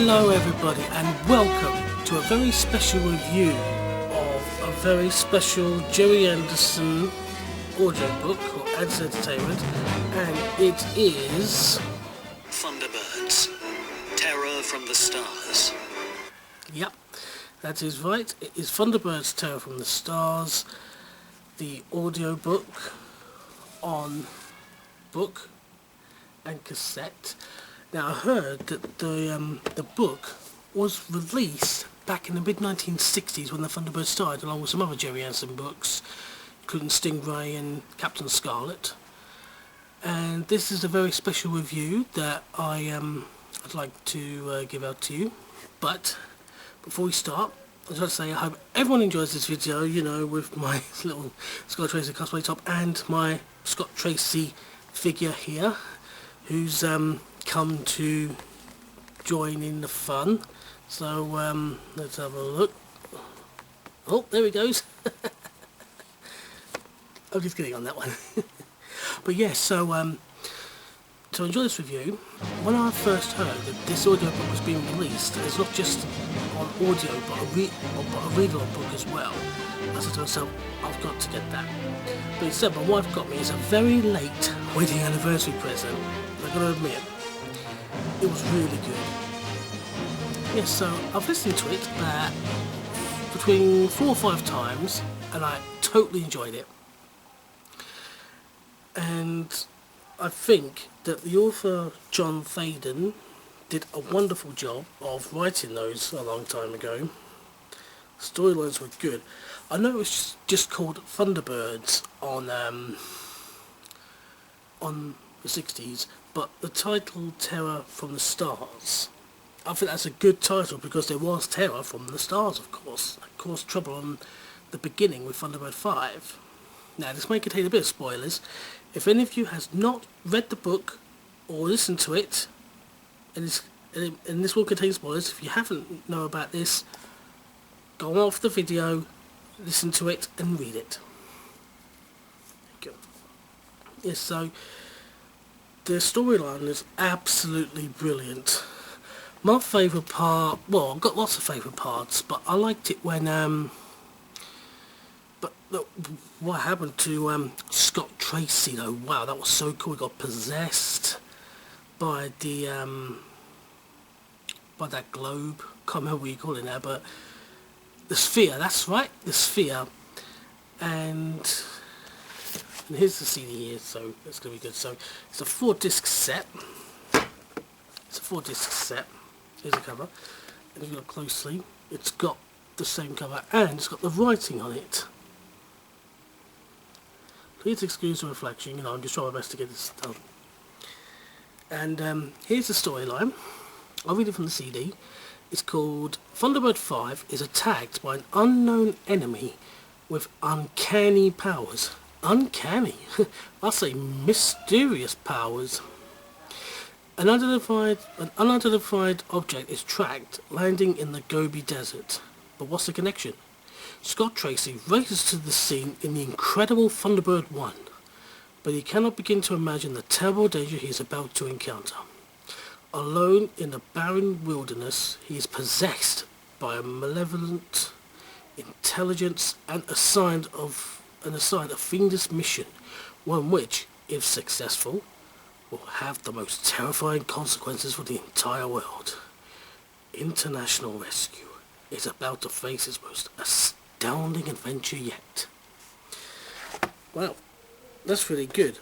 Hello everybody and welcome to a very special review of a very special Jerry Anderson audiobook or Anderson Entertainment, and it is Thunderbirds, Terror from the Stars. Yep, that is right. It is Thunderbirds, Terror from the Stars, the audiobook on book and cassette. Now I heard that the book was released back in the mid-1960s when the Thunderbirds started, along with some other Jerry Anderson books, including Stingray and Captain Scarlet. And this is a very special review that I'd like to give out to you. But before we start, I just want to say I hope everyone enjoys this video, you know, with my little Scott Tracy cosplay top and my Scott Tracy figure here, who's come to join in the fun. So let's have a look. Oh, there he goes. I'm just kidding on that one. But yes, so to enjoy this review, when I first heard that this audiobook was being released, it's not just on audio but a readable book as well, I said to myself, I've got to get that. But instead, my wife got me as a very late wedding anniversary present. I've got to admit, it was really good. Yes, so I've listened to it between 4 or 5 times, and I totally enjoyed it. And I think that the author John Faden did a wonderful job of writing those a long time ago. Storylines were good. I know it was just called Thunderbirds on the 60s, but the title Terror from the Stars, I think that's a good title because there was terror from the stars, of course. Of course, trouble on the beginning with Thunderbird 5. Now, this may contain a bit of spoilers. If any of you has not read the book or listened to it, and this will contain spoilers, if you haven't know about this, go off the video, listen to it, and read it. Thank you. Yes, so the storyline is absolutely brilliant. My favourite part, well, I've got lots of favourite parts, but I liked it when what happened to Scott Tracy though. Wow, that was so cool. He got possessed by by that globe. Can't remember what you call it now, but the sphere. That's right, the sphere. And here's the CD here, so that's gonna be good. So it's a 4-disc set. It's a 4-disc set. Here's the cover. And if you look closely, it's got the same cover and it's got the writing on it. Please excuse the reflection, you know, I'm just trying my best to get this done. And here's the storyline. I'll read it from the CD. It's called Thunderbird 5 is attacked by an unknown enemy with uncanny powers. Uncanny? I'll say mysterious powers. An unidentified object is tracked, landing in the Gobi Desert. But what's the connection? Scott Tracy races to the scene in the incredible Thunderbird 1, but he cannot begin to imagine the terrible danger he is about to encounter. Alone in the barren wilderness, he is possessed by a malevolent intelligence and assigned a fiendish mission, one which, if successful, will have the most terrifying consequences for the entire world. International Rescue is about to face its most astounding adventure yet. Well, that's really good.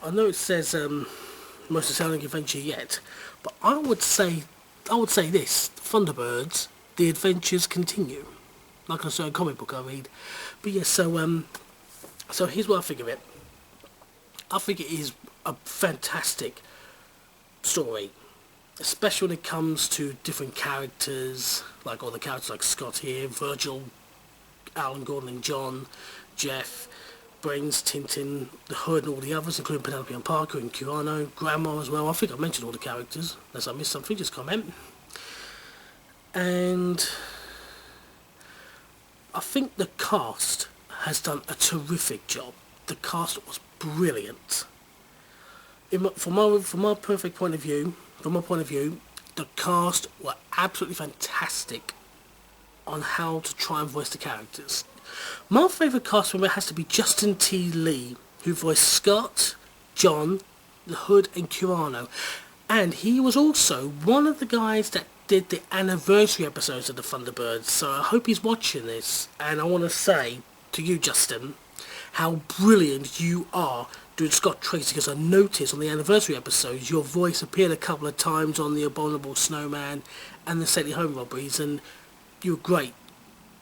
I know it says most astounding adventure yet, but I would say this: Thunderbirds, the adventures continue. Like a certain comic book I read. But yeah, so here's what I think of it. I think it is a fantastic story, especially when it comes to different characters, like all the characters like Scott here, Virgil, Alan, Gordon and John, Jeff, Brains, Tintin, the Hood and all the others, including Penelope and Parker and Curano, Grandma as well. I think I mentioned all the characters. Unless I missed something, just comment. And I think the cast has done a terrific job. The cast was brilliant. From my point of view, The cast were absolutely fantastic on how to try and voice the characters. My favourite cast member has to be Justin T. Lee, who voiced Scott, John, the Hood and Kirano. And he was also one of the guys that did the anniversary episodes of the Thunderbirds. So I hope he's watching this. And I want to say to you, Justin, how brilliant you are doing Scott Tracy, because I noticed on the anniversary episodes your voice appeared a couple of times on the Abominable Snowman and the Stately Home Robberies, and you were great.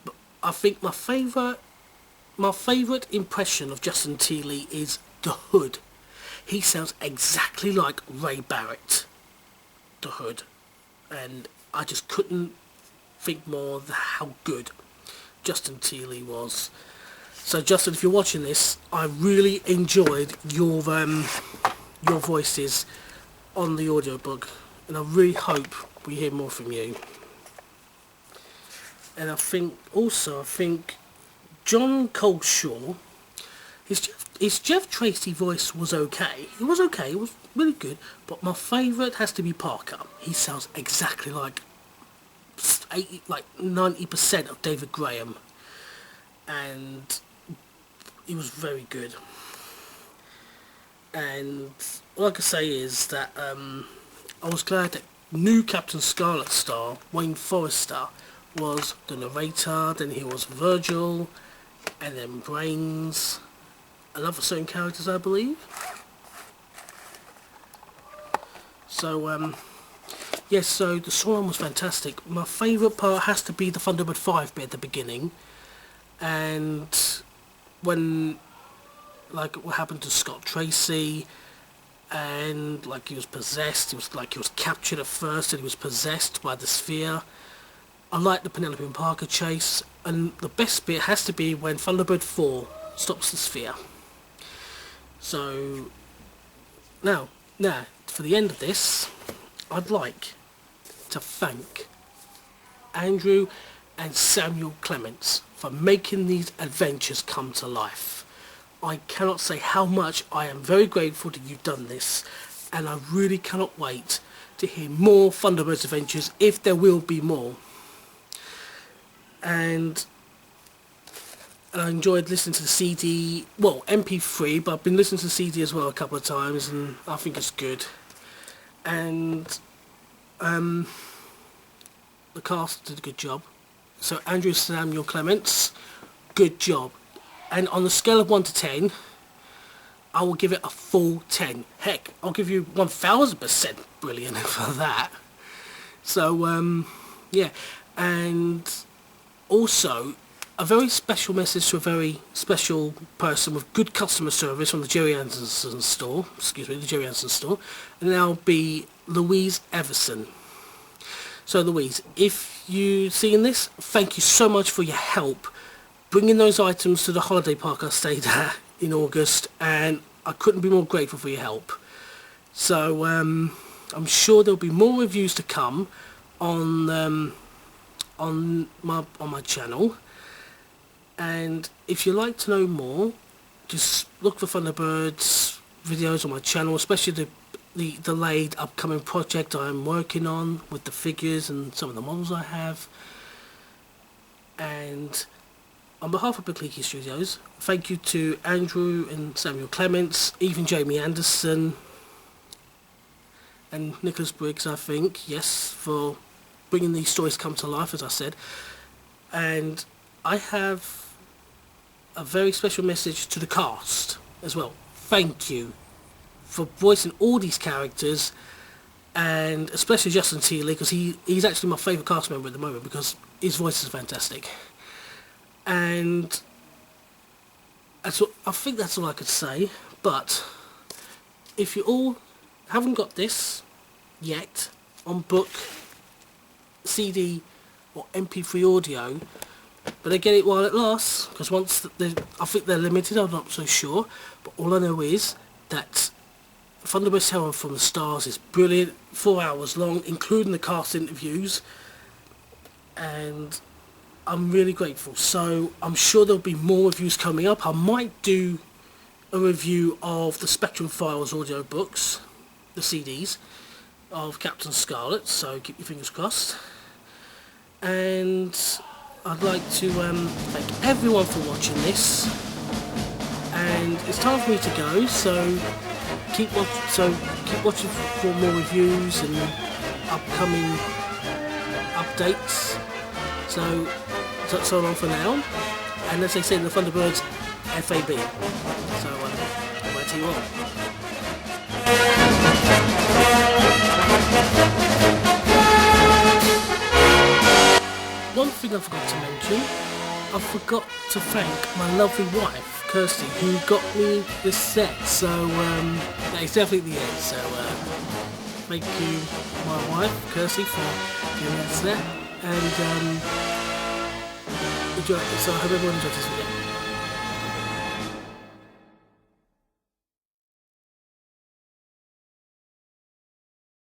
But I think my favourite impression of Justin T. Lee is the Hood. He sounds exactly like Ray Barrett, the Hood, and I just couldn't think more of how good Justin T. Lee was. So Justin, if you're watching this, I really enjoyed your voices on the audiobook, and I really hope we hear more from you. And I think John Coleshaw, his Jeff Tracy voice was okay. It was okay, it was really good, but my favourite has to be Parker. He sounds exactly like 90% of David Graham, and he was very good. And all I can say is that I was glad that new Captain Scarlet Star, Wayne Forrester, was the narrator. Then he was Virgil, and then Brains, and other certain characters, I believe. So yes, so the song was fantastic. My favourite part has to be the Thunderbird 5 bit at the beginning, and when, like, what happened to Scott Tracy, and like he was possessed, he was captured at first and he was possessed by the sphere. I like the Penelope and Parker chase, and the best bit has to be when Thunderbird 4 stops the sphere. So now for the end of this, I'd like to thank Andrew and Samuel Clements for making these adventures come to life. I cannot say how much I am very grateful that you've done this, and I really cannot wait to hear more Thunderbirds adventures, if there will be more. And I enjoyed listening to the CD, well, MP3, but I've been listening to the CD as well a couple of times, and I think it's good. And the cast did a good job. So Andrew Samuel Clements, good job. And on the scale of 1 to 10, I will give it a full 10. Heck, I'll give you 1000% brilliant for that. So, yeah. And also, a very special message to a very special person with good customer service from the Jerry Anderson store. The Jerry Anderson store. And that'll be Louise Everson. So, Louise, if you're seeing this, thank you so much for your help bringing those items to the holiday park I stayed at in August, and I couldn't be more grateful for your help. So I'm sure there'll be more reviews to come on my channel, and if you'd like to know more, just look for Thunderbirds videos on my channel, especially the delayed upcoming project I'm working on with the figures and some of the models I have. And on behalf of Bickliki Studios, thank you to Andrew and Samuel Clements, even Jamie Anderson, and Nicholas Briggs, I think, yes, for bringing these stories come to life, as I said. And I have a very special message to the cast as well. Thank you for voicing all these characters, and especially Justin T. Lee, because he's actually my favourite cast member at the moment, because his voice is fantastic. And I think that's all I could say. But if you all haven't got this yet on book, CD or MP3 audio, but they get it while it lasts, because I think they're limited, I'm not so sure, but all I know is that Thunderbirds Herald from the Stars is brilliant, 4 hours long, including the cast interviews, and I'm really grateful. So I'm sure there'll be more reviews coming up. I might do a review of the Spectrum Files audiobooks, the CDs, of Captain Scarlet, so keep your fingers crossed. And I'd like to thank everyone for watching this. And it's time for me to go, so keep watching for more reviews and upcoming updates. So long for now. And as they say in the Thunderbirds, F.A.B. So back to you all. One thing I forgot to mention, I forgot to thank my lovely wife, Kirsty, who got me this set. So that is definitely the end. So thank you, my wife, Kirsty, for giving me this set. And enjoy. So I hope everyone enjoys this video.